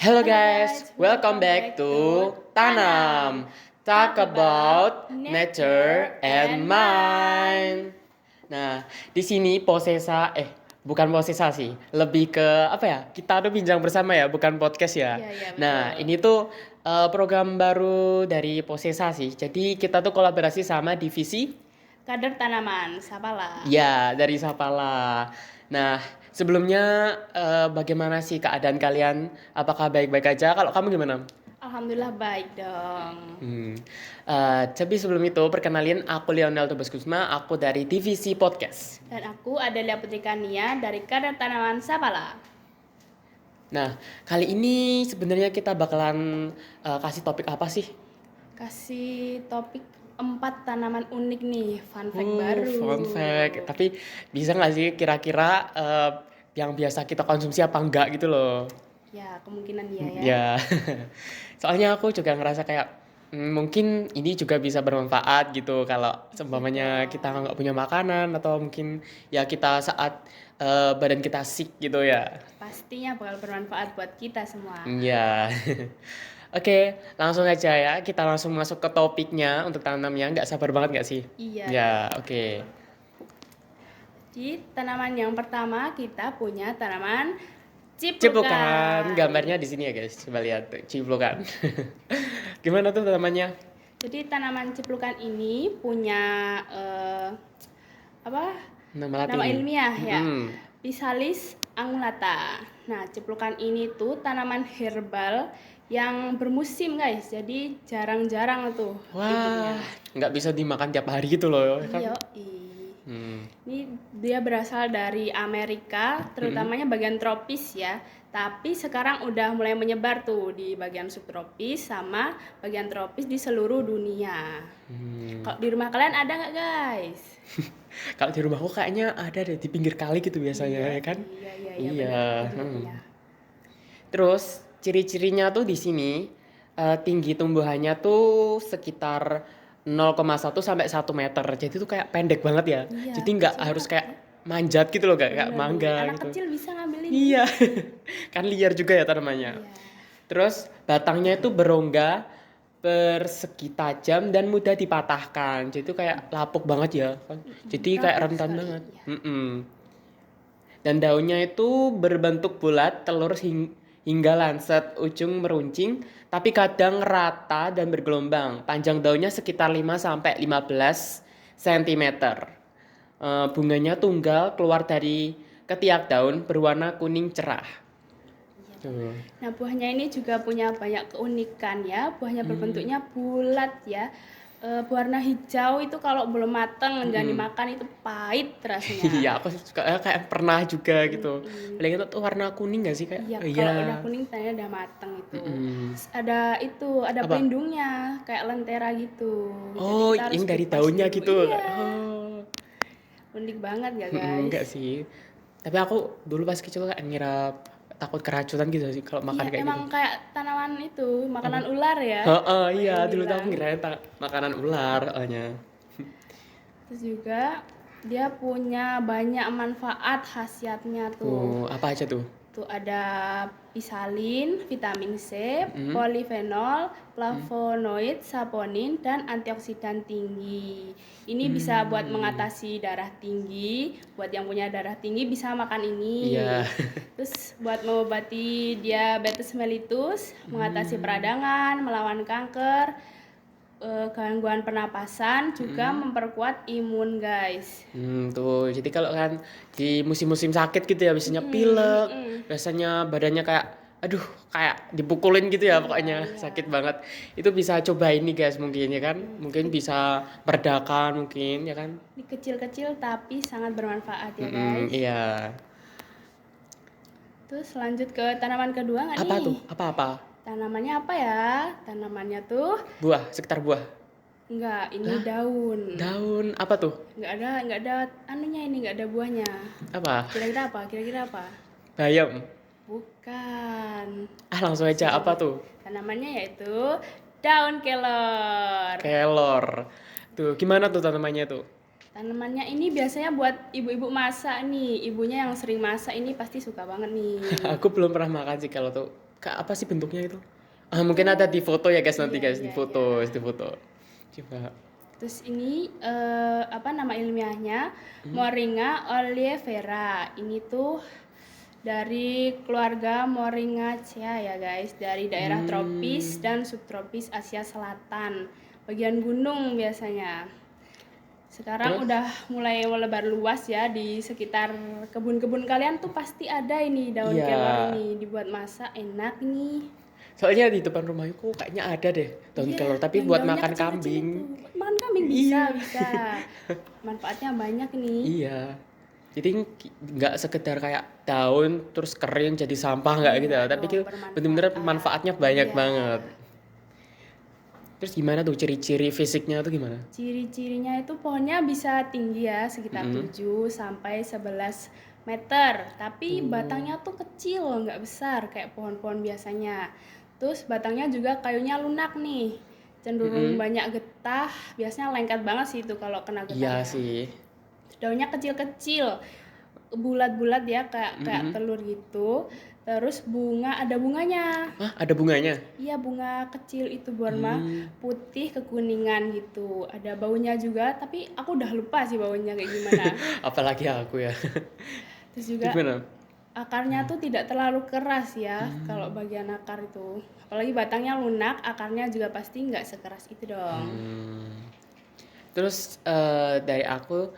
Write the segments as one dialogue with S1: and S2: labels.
S1: Hello
S2: Halo
S1: guys,
S2: guys,
S1: welcome back to Tanam. Talk about nature and mind. Nah, di sini bukan posesa sih, lebih ke apa ya? Kita tuh bincang bersama ya, bukan podcast ya.
S2: Iya, iya,
S1: Nah,
S2: betul.
S1: ini tuh program baru dari Posesa sih. Jadi kita tuh kolaborasi sama divisi
S2: Kader tanaman, sapalah.
S1: ya, dari Sapala. Nah, sebelumnya bagaimana sih keadaan kalian? Apakah baik-baik aja? Kalau kamu gimana?
S2: Alhamdulillah baik dong.
S1: Hmm. Tapi sebelum itu, perkenalin aku Lionel Tobas Kusma, aku dari Divisi Podcast.
S2: Dan aku Adelia Putri Kania dari Kader Tanaman Sapala.
S1: Nah, kali ini sebenarnya kita bakalan kasih topik apa sih?
S2: Kasih topik 4 tanaman unik nih, fun fact baru.
S1: Fun fact. Tapi bisa nggak sih kira-kira yang biasa kita konsumsi apa enggak gitu loh?
S2: Ya, kemungkinan iya ya.
S1: Ya, soalnya aku juga ngerasa kayak mungkin ini juga bisa bermanfaat gitu kalau seumpamanya
S2: Gitu.
S1: kita nggak punya makanan atau mungkin ya kita saat badan kita sick gitu ya.
S2: Pastinya bakal bermanfaat buat kita semua.
S1: Ya, oke, langsung aja ya. Kita langsung masuk ke topiknya untuk tanamnya. Nggak sabar banget nggak sih?
S2: Iya.
S1: Ya, oke.
S2: Di tanaman yang pertama kita punya tanaman
S1: Ciplukan,
S2: ciplukan.
S1: gambarnya di sini ya guys. Coba lihat tuh, ciplukan. Gimana tuh namanya?
S2: Jadi tanaman ciplukan ini punya
S1: Nama
S2: nama
S1: Latin.
S2: ilmiah ya,
S1: Mm.
S2: Physalis angulata. Nah, ciplukan ini tuh tanaman herbal yang bermusim guys, jadi jarang-jarang tuh
S1: Wah,
S2: hidupnya.
S1: nggak bisa dimakan tiap hari gitu loh, ya kan?
S2: Iya,
S1: Hmm.
S2: ini dia berasal dari Amerika, terutamanya bagian tropis ya. Tapi sekarang udah mulai menyebar tuh di bagian subtropis sama bagian tropis di seluruh dunia. Kalau di rumah kalian ada nggak guys?
S1: Kalau di rumahku kayaknya ada deh di pinggir kali gitu biasanya, ya kan?
S2: Iya,
S1: Iya.
S2: benar. Aku juga
S1: hmm.
S2: punya.
S1: Terus ciri-cirinya tuh di sini tinggi tumbuhannya tuh sekitar 0,1 sampai 1 meter. Jadi tuh kayak pendek banget ya.
S2: Iya,
S1: Jadi nggak
S2: kecil
S1: harus
S2: banget
S1: kayak
S2: ya.
S1: manjat gitu loh, kayak
S2: Bener.
S1: mangga
S2: Anak
S1: gitu.
S2: kecil bisa ngambil ini.
S1: Iya, kan liar juga ya tanamannya.
S2: Iya.
S1: Terus batangnya itu berongga, persegi tajam dan mudah dipatahkan. Jadi itu kayak lapuk banget ya kan. Jadi kayak
S2: Rapuh
S1: rentan
S2: sekali,
S1: banget.
S2: iya.
S1: Dan daunnya itu berbentuk bulat, telur hingga lancet, ujung meruncing, tapi kadang rata dan bergelombang. Panjang daunnya sekitar 5 sampai 15 cm. Bunganya tunggal keluar dari ketiak daun berwarna kuning cerah.
S2: Iya.
S1: Tuh.
S2: Nah, buahnya ini juga punya banyak keunikan ya. Buahnya berbentuknya bulat ya. Berwarna hijau itu kalau belum matang dan dimakan itu pahit rasanya.
S1: Iya, aku suka kayak pernah juga gitu. Paling itu tuh warna kuning gak sih kayak?
S2: Iya, kalau udah
S1: Iya.
S2: kuning tandanya udah matang itu.
S1: Mm-mm.
S2: Ada
S1: Apa?
S2: pelindungnya kayak lentera gitu. Jadi
S1: Oh,
S2: kita harus
S1: yang dari
S2: kupas
S1: daunnya
S2: dulu.
S1: gitu.
S2: Iya,
S1: Oh,
S2: unik banget ya guys.
S1: enggak sih. Tapi aku dulu pas kecil kayak ngira takut keracunan gitu sih kalau makan
S2: Iya,
S1: kayak gitu.
S2: emang kayak tanaman itu,
S1: Apa?
S2: makanan ular ya.
S1: Heeh,
S2: Banyak
S1: iya,
S2: yang
S1: dulu tuh aku
S2: bilang.
S1: ngirain makanan ular soalnya.
S2: Terus juga dia punya banyak manfaat khasiatnya tuh.
S1: Apa aja tuh?
S2: Tuh ada pisalin, vitamin C, polifenol, flavonoid, saponin, dan antioksidan tinggi. Ini bisa buat mengatasi darah tinggi. Buat yang punya darah tinggi bisa makan ini.
S1: Iya.
S2: Terus buat mengobati diabetes mellitus, mengatasi peradangan, melawan kanker, gangguan pernapasan, juga memperkuat imun guys.
S1: Tuh. Jadi kalau kan di musim-musim sakit gitu ya, biasanya pilek, biasanya badannya kayak aduh, kayak dipukulin gitu ya pokoknya sakit banget. Itu bisa coba ini guys mungkin ya kan. Mungkin bisa meredakan mungkin ya kan.
S2: Ini kecil-kecil tapi sangat bermanfaat ya guys.
S1: Iya.
S2: Terus lanjut ke tanaman kedua nggak
S1: Apa
S2: nih?
S1: tuh? Apa-apa?
S2: Tanamannya apa ya? Tanamannya tuh
S1: Buah, sekitar buah.
S2: enggak, ini
S1: Hah?
S2: daun.
S1: Daun apa tuh?
S2: Nggak ada anunya ini, nggak ada buahnya.
S1: Apa?
S2: Kira-kira apa? Kira-kira apa?
S1: Bayam.
S2: Bukan.
S1: Langsung aja apa tuh?
S2: Tanamannya yaitu daun kelor.
S1: Kelor. Tuh, gimana tuh tanamannya tuh?
S2: Tanamannya ini biasanya buat ibu-ibu masak nih. Ibunya yang sering masak ini pasti suka banget nih.
S1: Aku belum pernah makan sih kalau tuh. kayak apa sih bentuknya itu? Mungkin ada di foto ya guys, nanti
S2: Iya,
S1: guys, di
S2: iya,
S1: foto,
S2: iya.
S1: di foto. Coba.
S2: Terus ini apa nama ilmiahnya?
S1: Hmm?
S2: Moringa oleifera. Ini tuh dari keluarga Moringaceae ya guys, dari daerah tropis
S1: Hmm.
S2: dan subtropis Asia Selatan, bagian gunung biasanya. Sekarang
S1: Terus?
S2: udah mulai melebar luas ya di sekitar kebun-kebun kalian tuh pasti ada ini daun
S1: Iya.
S2: kelor ini, dibuat masak enak nih.
S1: Soalnya di depan rumahku kayaknya ada deh daun
S2: Iya,
S1: kelor, tapi
S2: yang
S1: buat
S2: daunnya
S1: makan
S2: kecil-kecil
S1: kambing.
S2: itu. Buat makan kambing bisa,
S1: Iya.
S2: bisa. Manfaatnya banyak nih.
S1: Iya. Jadi nggak sekedar kayak daun terus kering jadi sampah nggak gitu,
S2: Enggak
S1: tapi
S2: dong,
S1: itu bener-bener
S2: bermanfaat.
S1: manfaatnya banyak
S2: Iya.
S1: banget. Terus gimana tuh ciri-ciri fisiknya tuh gimana?
S2: Ciri-cirinya itu pohonnya bisa tinggi ya, sekitar
S1: Mm-mm.
S2: 7 sampai 11 meter. Tapi
S1: Oh.
S2: batangnya tuh kecil, nggak besar kayak pohon-pohon biasanya. Terus batangnya juga kayunya lunak nih. Cenderung
S1: Mm-mm.
S2: banyak getah, biasanya lengket banget sih itu kalau kena
S1: Iya
S2: getahnya.
S1: sih.
S2: Daunnya kecil-kecil, bulat-bulat ya kayak kayak
S1: Mm-mm.
S2: telur gitu. Terus bunga ada bunganya.
S1: Hah, ada bunganya?
S2: Iya, bunga kecil itu berwarna
S1: Hmm.
S2: putih kekuningan gitu. Ada baunya juga, tapi aku udah lupa sih baunya kayak gimana.
S1: Apalagi aku ya.
S2: Terus juga
S1: Gimana?
S2: akarnya tuh tidak terlalu keras ya kalau
S1: Hmm.
S2: bagian akar itu. Apalagi batangnya lunak, akarnya juga pasti nggak sekeras itu dong.
S1: Hmm. Terus dari aku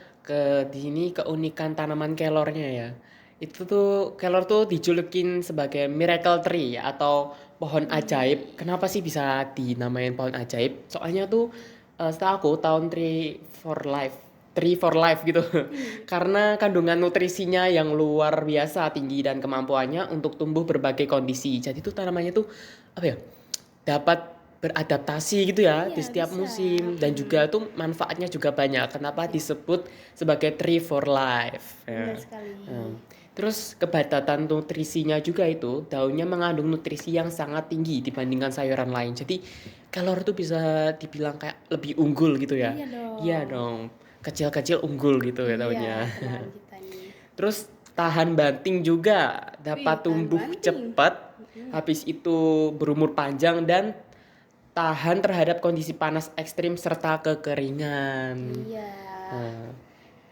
S1: di sini keunikan tanaman kelornya ya. Itu tuh kelor tuh dijulukin sebagai miracle tree atau pohon ajaib.
S2: Wih,
S1: Kenapa sih bisa dinamain pohon ajaib? Soalnya tuh setahu aku tahun tree for life gitu.
S2: wih,
S1: Karena kandungan nutrisinya yang luar biasa tinggi dan kemampuannya untuk tumbuh berbagai kondisi. Jadi tuh tanamannya tuh apa ya? Dapat beradaptasi gitu ya di
S2: iya
S1: setiap
S2: bisa.
S1: musim dan juga tuh manfaatnya juga banyak. Kenapa
S2: Iya,
S1: disebut sebagai tree for life?
S2: benar
S1: Ya.
S2: sekali.
S1: Hmm. Terus kepadatan nutrisinya juga itu daunnya mengandung nutrisi yang sangat tinggi dibandingkan sayuran lain. Jadi kelor tuh bisa dibilang kayak lebih unggul gitu ya.
S2: Iya
S1: Iya
S2: dong.
S1: dong. Kecil-kecil unggul gitu ya
S2: Iya,
S1: daunnya.
S2: teman kita nih.
S1: Terus tahan banting juga,
S2: Wih,
S1: dapat
S2: tahan
S1: tumbuh
S2: banting.
S1: cepat,
S2: Mm-mm.
S1: habis itu berumur panjang dan tahan terhadap kondisi panas ekstrim serta kekeringan.
S2: Iya.
S1: Nah,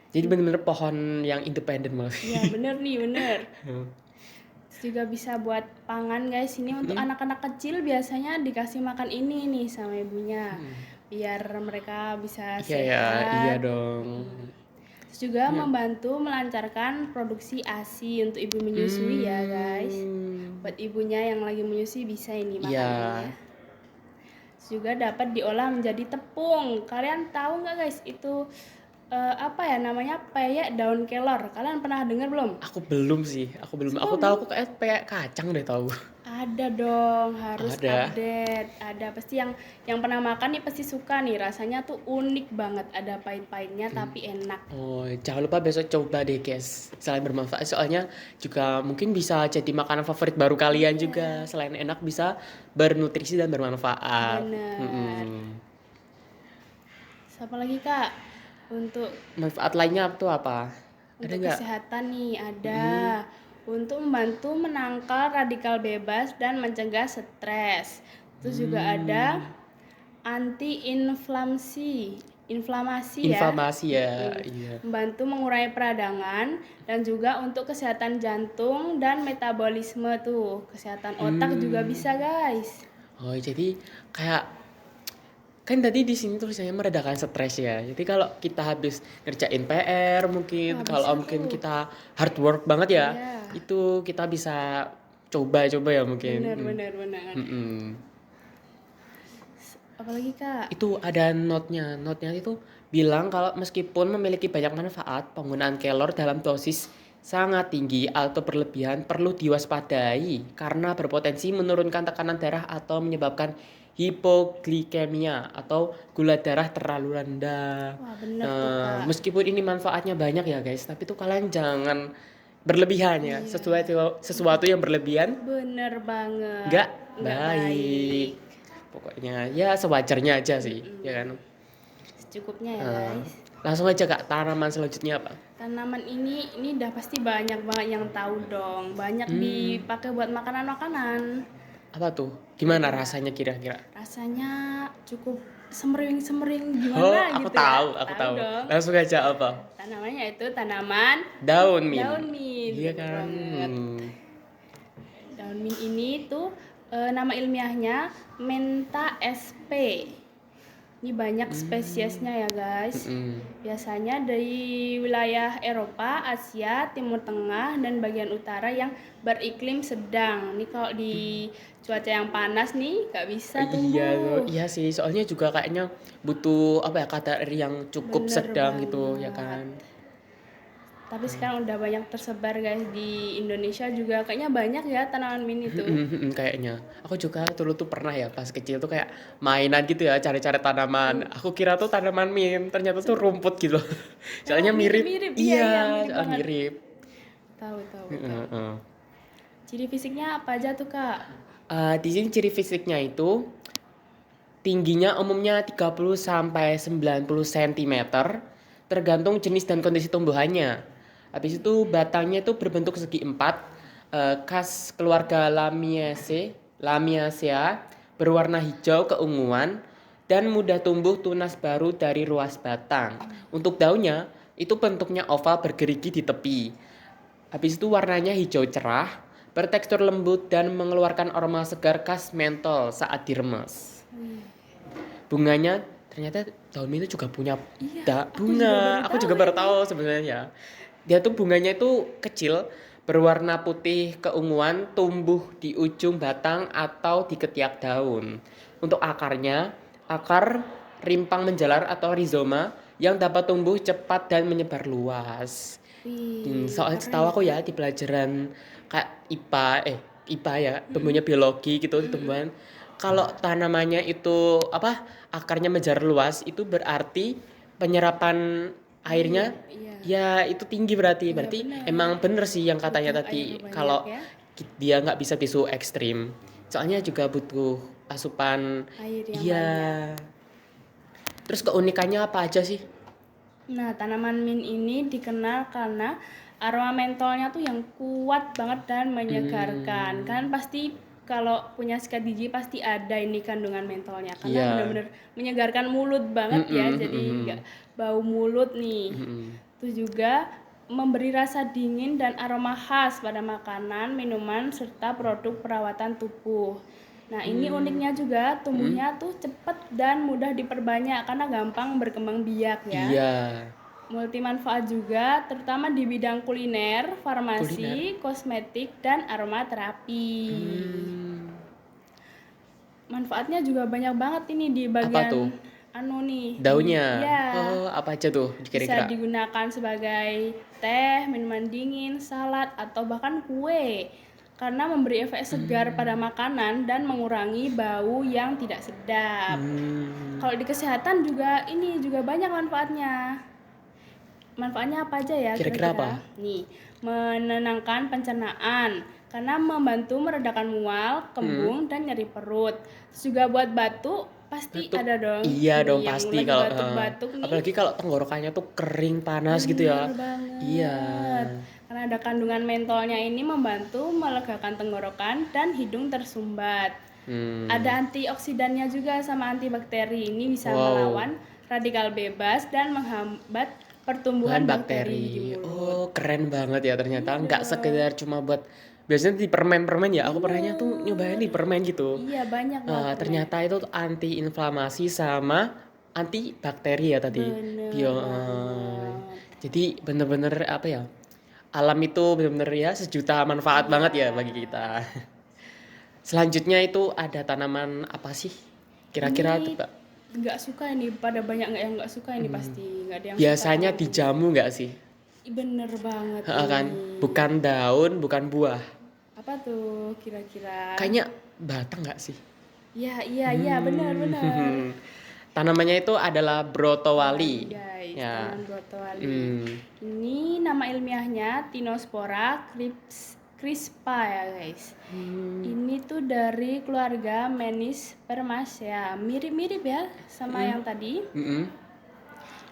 S1: jadi benar-benar pohon yang independen malah.
S2: Iya, bener nih, bener. Terus juga bisa buat pangan guys. Ini untuk
S1: Hmm,
S2: anak-anak kecil biasanya dikasih makan ini nih sama ibunya.
S1: hmm.
S2: Biar mereka bisa
S1: Iya ya, iya
S2: sehat.
S1: dong.
S2: Mm. Terus juga
S1: Ya.
S2: membantu melancarkan produksi ASI untuk ibu menyusui ya guys.
S1: Hmm,
S2: Buat ibunya yang lagi menyusui bisa ini makan ini
S1: iya.
S2: ya. Terus juga dapat diolah menjadi tepung. Kalian tahu nggak guys itu apa ya namanya peyek daun kelor? Kalian pernah dengar belum?
S1: Aku belum sih, aku belum. Aku
S2: Semua
S1: tahu
S2: belum.
S1: aku kayak kacang deh tahu.
S2: Ada dong, harus
S1: Ada.
S2: update. Ada pasti yang pernah makan nih pasti suka nih. Rasanya tuh unik banget. Ada pahit-pahitnya
S1: Hmm.
S2: tapi enak.
S1: Oh, jangan lupa besok coba deh guys. Selain bermanfaat, soalnya juga mungkin bisa jadi makanan favorit baru kalian juga.
S2: Iya,
S1: Selain enak bisa bernutrisi dan bermanfaat.
S2: bener.
S1: Mm-mm.
S2: Siapa lagi Kak? Untuk
S1: Manfaat lainnya tuh apa? Ada
S2: untuk
S1: nggak?
S2: kesehatan nih ada.
S1: Mm-mm.
S2: Untuk membantu menangkal radikal bebas dan mencegah stres. Terus juga ada
S1: Hmm.
S2: inflamasi ya.
S1: Inflamasi ya,
S2: Mm-mm.
S1: iya.
S2: Membantu mengurangi peradangan dan juga untuk kesehatan jantung dan metabolisme tuh. Kesehatan otak juga
S1: Hmm.
S2: bisa, guys.
S1: Oh, jadi kayak kan tadi di sini tulisannya meredakan stres ya. Jadi kalau kita habis ngerjain PR
S2: Wah,
S1: mungkin,
S2: bisa
S1: kalau mungkin
S2: tuh.
S1: kita hard work banget ya,
S2: Iya.
S1: itu kita bisa coba-coba ya mungkin.
S2: Benar, benar, benar.
S1: Mm-mm.
S2: Apalagi, Kak?
S1: Itu ada notnya. Notnya itu bilang kalau meskipun memiliki banyak manfaat, penggunaan kelor dalam dosis sangat tinggi atau berlebihan perlu diwaspadai karena berpotensi menurunkan tekanan darah atau menyebabkan hipoglikemia atau gula darah terlalu rendah.
S2: Wah, bener tuh,
S1: Nah,
S2: Kak.
S1: meskipun ini manfaatnya banyak ya guys, tapi tuh kalian jangan berlebihan ya.
S2: Iya.
S1: Sesuatu yang berlebihan
S2: Bener banget.
S1: nggak
S2: Nggak
S1: baik.
S2: baik.
S1: Pokoknya ya sewajarnya aja sih, ya kan.
S2: Secukupnya ya,
S1: Eh,
S2: guys.
S1: Langsung aja Kak, tanaman selanjutnya apa?
S2: Tanaman ini udah pasti banyak banget yang tahu dong. Banyak
S1: Hmm,
S2: dipakai buat makanan-makanan.
S1: apa tuh? Gimana
S2: Iya,
S1: rasanya kira-kira?
S2: rasanya cukup semering-semering
S1: Oh,
S2: gimana
S1: aku
S2: gitu ya.
S1: tahu, aku
S2: Tahu
S1: tahu.
S2: dong.
S1: Langsung aja apa?
S2: Tanamannya itu tanaman
S1: Daun mint.
S2: daun mint,
S1: Iya
S2: bener
S1: kan?
S2: banget. Daun mint ini tuh nama ilmiahnya Mentha sp. Ini banyak spesiesnya ya guys.
S1: Mm-mm.
S2: Biasanya dari wilayah Eropa, Asia, Timur Tengah, dan bagian utara yang beriklim sedang. Ini kalau di cuaca yang panas nih gak bisa
S1: Iya,
S2: tumbuh.
S1: iya sih. Soalnya juga kayaknya butuh apa ya kadar air yang cukup
S2: Bener
S1: sedang gitu, ya
S2: banget.
S1: kan?
S2: Tapi sekarang udah banyak tersebar guys di Indonesia juga. Kayaknya banyak ya tanaman mint itu.
S1: Kayaknya. Aku juga dulu tuh pernah ya pas kecil tuh kayak mainan gitu ya, cari-cari tanaman. Aku kira tuh tanaman mint, ternyata tuh rumput gitu.
S2: Oh,
S1: Soalnya mirip.
S2: mirip-mirip. Iya, iya,
S1: Iya,
S2: mirip
S1: soalnya
S2: banget.
S1: mirip.
S2: Tahu, tahu, tahu.
S1: Heeh.
S2: Ciri fisiknya apa aja tuh, Kak?
S1: Di sini ciri fisiknya itu tingginya umumnya 30 sampai 90 cm tergantung jenis dan kondisi tumbuhannya. Habis itu batangnya itu berbentuk segi empat, khas keluarga Lamiaceae, berwarna hijau keunguan dan mudah tumbuh tunas baru dari ruas batang. Untuk daunnya itu bentuknya oval bergerigi di tepi. Habis itu warnanya hijau cerah, bertekstur lembut dan mengeluarkan aroma segar khas mentol saat diremes. Bunganya ternyata daun mint itu juga punya
S2: Iya, aku juga baru
S1: bunga. Aku
S2: tahu
S1: juga baru
S2: ini.
S1: tahu sebenarnya. Dia tuh bunganya itu kecil, berwarna putih keunguan, tumbuh di ujung batang atau di ketiak daun. Untuk akarnya, akar rimpang menjalar atau rizoma yang dapat tumbuh cepat dan menyebar luas.
S2: Wih,
S1: Soalnya
S2: keren
S1: setahu
S2: ya,
S1: aku ya
S2: Kak.
S1: di pelajaran kayak IPA ya, tumbuhnya biologi gitu, tumbuhan. Kalau tanamannya itu apa akarnya menjalar luas itu berarti penyerapan
S2: Air,
S1: airnya
S2: iya.
S1: ya itu tinggi berarti.
S2: Iya,
S1: Berarti
S2: benar.
S1: emang bener sih yang katanya
S2: Butuh air
S1: tadi
S2: banyak
S1: kalau
S2: ya.
S1: dia nggak bisa tisu ekstrim. Soalnya juga butuh asupan.
S2: Air yang banyak.
S1: Iya. Terus keunikannya apa aja sih?
S2: Nah, tanaman mint ini dikenal karena aroma mentolnya tuh yang kuat banget dan menyegarkan.
S1: Hmm,
S2: Kan pasti kalau punya sikat gigi pasti ada ini kandungan mentolnya karena
S1: iya.
S2: benar-benar menyegarkan mulut banget ya. Jadi nggak bau mulut nih. Terus juga memberi rasa dingin dan aroma khas pada makanan, minuman, serta produk perawatan tubuh. Nah, ini uniknya juga tumbuhnya tuh cepat dan mudah diperbanyak karena gampang berkembang biak ya.
S1: Iya.
S2: Multi manfaat juga, terutama di bidang kuliner,
S1: Kuliner.
S2: farmasi, kosmetik, dan aromaterapi.
S1: Hmm,
S2: Manfaatnya juga banyak banget ini di
S1: apa tuh?
S2: bagian anu nih, di
S1: Daunnya.
S2: ya
S1: Oh, apa aja tuh
S2: bisa
S1: kira-kira?
S2: digunakan sebagai teh, minuman dingin, salad, atau bahkan kue. Karena memberi efek segar pada makanan dan mengurangi bau yang tidak sedap.
S1: Hmm,
S2: Kalau di kesehatan juga ini juga banyak manfaatnya. Manfaatnya apa aja ya
S1: kira-kira apa?
S2: kira-kira? Nih, menenangkan pencernaan karena membantu meredakan mual, kembung, dan nyeri perut. Terus juga buat batuk pasti
S1: Batuk.
S2: ada dong.
S1: Iya dong
S2: Nih yang
S1: pasti
S2: lagi
S1: kalau
S2: batuk-batuk nih.
S1: apalagi kalau tenggorokannya tuh kering panas gitu
S2: Bener
S1: ya. Iya.
S2: banget. Karena ada kandungan mentolnya ini membantu melegakan tenggorokan dan hidung tersumbat.
S1: Hmm.
S2: Ada antioksidannya juga sama antibakteri. Ini bisa
S1: Wow.
S2: melawan radikal bebas dan menghambat
S1: Bahan
S2: pertumbuhan bakteri di
S1: bakteri.
S2: mulut.
S1: Oh, keren banget ya ternyata. Nggak
S2: Iya.
S1: sekedar cuma buat biasanya di permen-permen ya. Aku pernahnya tuh nyobain
S2: Bener.
S1: di permen gitu.
S2: Iya, banyak banget permennya.
S1: Ternyata itu tuh anti inflamasi sama anti bakteri ya tadi.
S2: Bener
S1: Bio.
S2: banget.
S1: Jadi bener-bener apa ya? Alam itu bener-bener ya sejuta manfaat banget ya
S2: Iya.
S1: bagi kita. Selanjutnya itu ada tanaman apa sih? Kira-kira
S2: Ini
S1: tebak.
S2: nggak suka ini, pada banyak nggak yang nggak suka ini pasti. Nggak ada yang suka
S1: Biasanya
S2: tanaman ini.
S1: dijamu nggak sih?
S2: Bener banget
S1: Kan?
S2: ini.
S1: Bukan daun, bukan buah.
S2: Apa tuh kira-kira?
S1: Kayaknya batang nggak sih?
S2: Ya, iya, iya, benar-benar.
S1: Tanamannya itu adalah brotowali.
S2: Guys,
S1: Ya.
S2: tanaman brotowali.
S1: Hmm.
S2: Ini nama ilmiahnya Tinospora crispa ya guys. Ini tuh dari keluarga Menispermaceae. Mirip-mirip ya sama yang tadi.
S1: Mm-mm.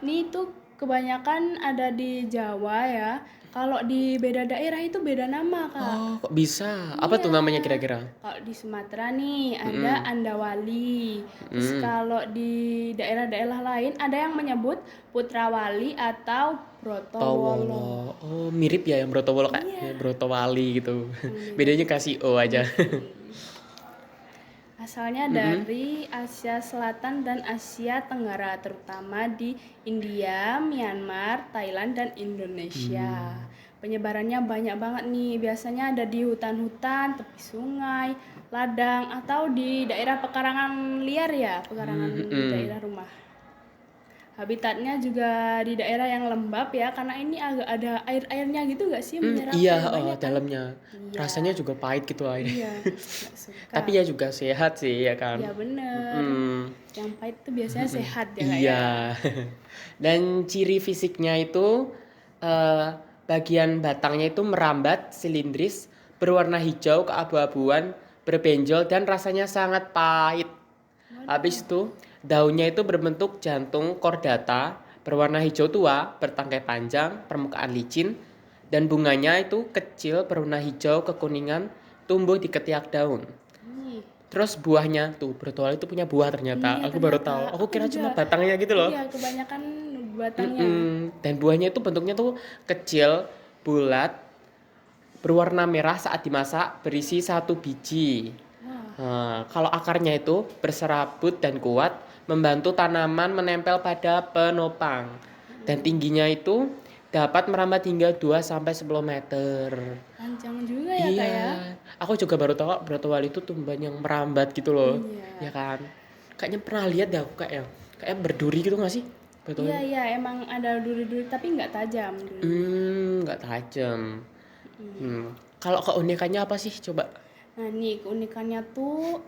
S2: Ini tuh kebanyakan ada di Jawa ya. Kalau di beda daerah itu beda nama, Kak.
S1: Oh, kok bisa? Apa tuh
S2: Iya.
S1: namanya kira-kira?
S2: Kalau di Sumatera nih ada
S1: Mm-mm.
S2: Andawali. Terus
S1: Mm.
S2: kalau di daerah-daerah lain ada yang menyebut Putrawali atau Brotowolo.
S1: Towolo. Oh, mirip ya yang Brotowolo kayak
S2: Iya,
S1: Brotowali gitu.
S2: beda
S1: Bedanya
S2: dikit.
S1: kasih O aja.
S2: Asalnya
S1: Mm-mm.
S2: dari Asia Selatan dan Asia Tenggara, terutama di India, Myanmar, Thailand, dan Indonesia. Penyebarannya banyak banget nih, biasanya ada di hutan-hutan, tepi sungai, ladang, atau di daerah pekarangan liar ya, pekarangan di
S1: Mm-mm.
S2: daerah rumah. Habitatnya juga di daerah yang lembab ya, karena ini agak ada air-airnya gitu nggak sih, menyerap
S1: Iya,
S2: air banyak kan?
S1: dalamnya.
S2: Iya,
S1: Rasanya juga pahit gitu air.
S2: iya, nggak suka.
S1: Tapi ya juga sehat sih ya kan.
S2: Iya bener.
S1: Mm-mm.
S2: Yang pahit tuh biasanya sehat ya Kak ya.
S1: Iya. Dan ciri fisiknya itu eh, bagian batangnya itu merambat, silindris, berwarna hijau keabu-abuan, berbenjol dan rasanya sangat pahit. Habis itu daunnya itu berbentuk jantung kordata, berwarna hijau tua, bertangkai panjang, permukaan licin, dan bunganya itu kecil berwarna hijau kekuningan, tumbuh di ketiak daun.
S2: Nih.
S1: Terus buahnya tuh bertual itu punya buah ternyata.
S2: Iya
S1: Aku baru
S2: ternyata.
S1: tahu. Aku
S2: Aku
S1: kira
S2: juga.
S1: cuma batangnya gitu loh.
S2: Iya kebanyakan batangnya.
S1: Dan buahnya itu bentuknya tuh kecil, bulat, berwarna merah saat dimasak, berisi satu biji.
S2: Wah.
S1: Kalau akarnya itu berserabut dan kuat, membantu tanaman menempel pada penopang. Dan tingginya itu dapat merambat hingga 2 sampai 10 meter.
S2: Panjang juga ya Kak
S1: Iya,
S2: ya.
S1: aku juga baru tahu brotowali itu tumbuhan yang merambat gitu loh, ya
S2: Iya.
S1: kan? Kayaknya pernah lihat dah aku kayak berduri gitu nggak sih
S2: Iya
S1: brotowali?
S2: iya emang ada duri-duri tapi nggak tajam durinya.
S1: Nggak tajam. Kalau keunikannya apa sih coba?
S2: Nah, nih keunikannya tuh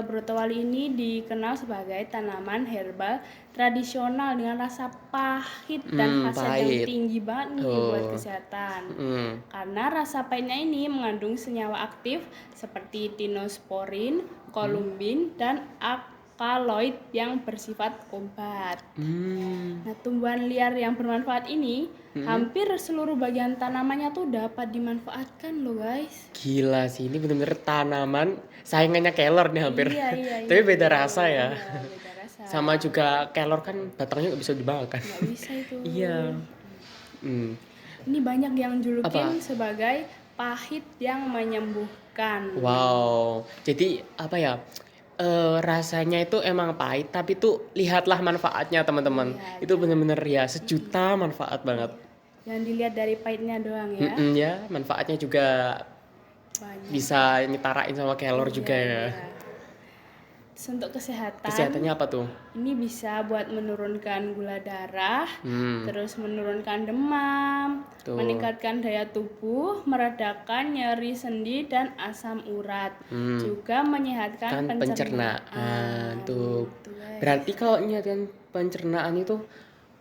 S2: brotowali ini dikenal sebagai tanaman herbal tradisional dengan rasa pahit dan khasiat yang
S1: Pahit.
S2: tinggi banget nih buat
S1: Oh,
S2: kesehatan.
S1: mm,
S2: Karena rasa pahitnya ini mengandung senyawa aktif seperti tinosporin, kolumbin, dan alkaloid yang bersifat obat.
S1: mm,
S2: Nah, tumbuhan liar yang bermanfaat ini hampir seluruh bagian tanamannya tuh dapat dimanfaatkan loh guys.
S1: Gila sih, ini bener-bener tanaman saingannya kelor nih hampir.
S2: Iya, iya,
S1: Tapi
S2: iya,
S1: beda
S2: bener.
S1: rasa ya.
S2: Iya, beda rasa.
S1: Sama juga kelor kan batangnya nggak bisa dimakan.
S2: Nggak bisa itu.
S1: Iya. Hmm.
S2: Ini banyak yang julukin
S1: Apa?
S2: sebagai pahit yang menyembuhkan.
S1: Wow, jadi apa ya? Rasanya itu emang pahit, tapi tuh lihatlah manfaatnya teman-teman.
S2: Iya,
S1: Itu bener-bener ya sejuta manfaat banget.
S2: Jangan dilihat dari pahitnya doang ya.
S1: Ya, manfaatnya juga
S2: Banyak.
S1: bisa nyetarain sama kelor
S2: Iya,
S1: juga ya.
S2: iya. Terus untuk kesehatan,
S1: Kesehatannya apa tuh?
S2: ini bisa buat menurunkan gula darah,
S1: Hmm,
S2: terus menurunkan demam,
S1: Tuh.
S2: meningkatkan daya tubuh, meredakan nyeri sendi dan asam urat, juga menyehatkan
S1: kan pencernaan tuh.
S2: Tuh, guys.
S1: Berarti kalau nyiapin pencernaan itu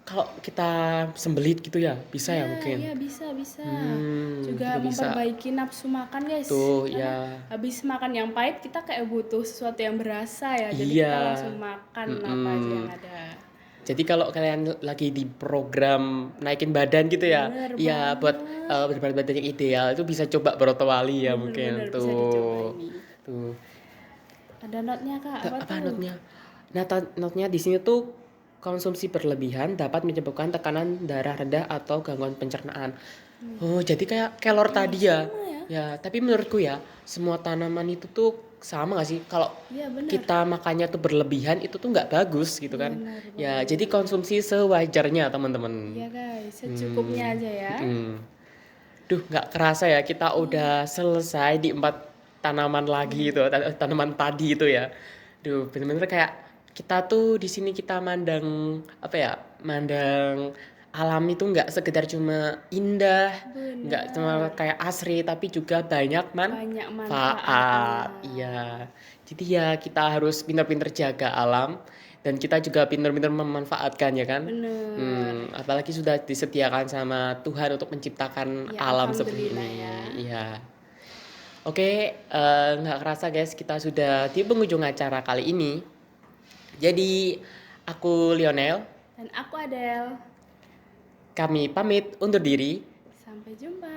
S1: kalau kita sembelit gitu ya, bisa ya mungkin.
S2: Iya bisa bisa.
S1: juga
S2: Juga
S1: bisa.
S2: memperbaiki nafsu makan guys.
S1: Tuh,
S2: Karena
S1: ya.
S2: habis makan yang pahit kita kayak butuh sesuatu yang berasa ya. Jadi
S1: Iya.
S2: kita langsung makan apa aja yang ada.
S1: Jadi kalau kalian lagi di program naikin badan gitu ya,
S2: Bener
S1: ya buat berberat badan yang ideal itu bisa coba brotowali ya mungkin
S2: Bener-bener bisa dicoba
S1: tuh.
S2: ini.
S1: Tuh.
S2: Ada notnya kak, apa
S1: Apa
S2: tuh?
S1: notnya? Notnya di sini tuh konsumsi berlebihan dapat menyebabkan tekanan darah rendah atau gangguan pencernaan. Oh, jadi kayak kelor tadi ya. Ya, tapi menurutku ya, semua tanaman itu tuh sama gak sih? Kalau
S2: Iya bener.
S1: kita makannya tuh berlebihan itu tuh nggak bagus gitu kan.
S2: Bener
S1: Ya, jadi konsumsi sewajarnya teman-teman.
S2: Iya guys, secukupnya aja ya.
S1: Duh, nggak kerasa ya kita udah selesai di 4 tanaman lagi itu, tanaman tadi itu ya. Duh, bener-bener kayak kita tuh di sini kita mandang apa ya? Mandang alam itu nggak sekedar cuma indah, nggak cuma kayak asri, tapi juga banyak
S2: Banyak
S1: manfaat. Iya. Jadi ya kita harus pintar-pintar jaga alam dan kita juga pintar-pintar memanfaatkan ya kan.
S2: Bener.
S1: Apalagi sudah disediakan sama Tuhan untuk menciptakan
S2: Ya,
S1: alam seperti
S2: alhamdulillah
S1: ini.
S2: ya.
S1: Iya. Oke, nggak kerasa guys, kita sudah di penghujung acara kali ini. Jadi aku Lionel.
S2: Dan aku Adele.
S1: Kami pamit undur diri.
S2: Sampai jumpa.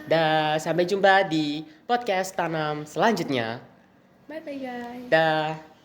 S1: Dan sampai jumpa di podcast tanam selanjutnya.
S2: Bye bye guys.
S1: Dah.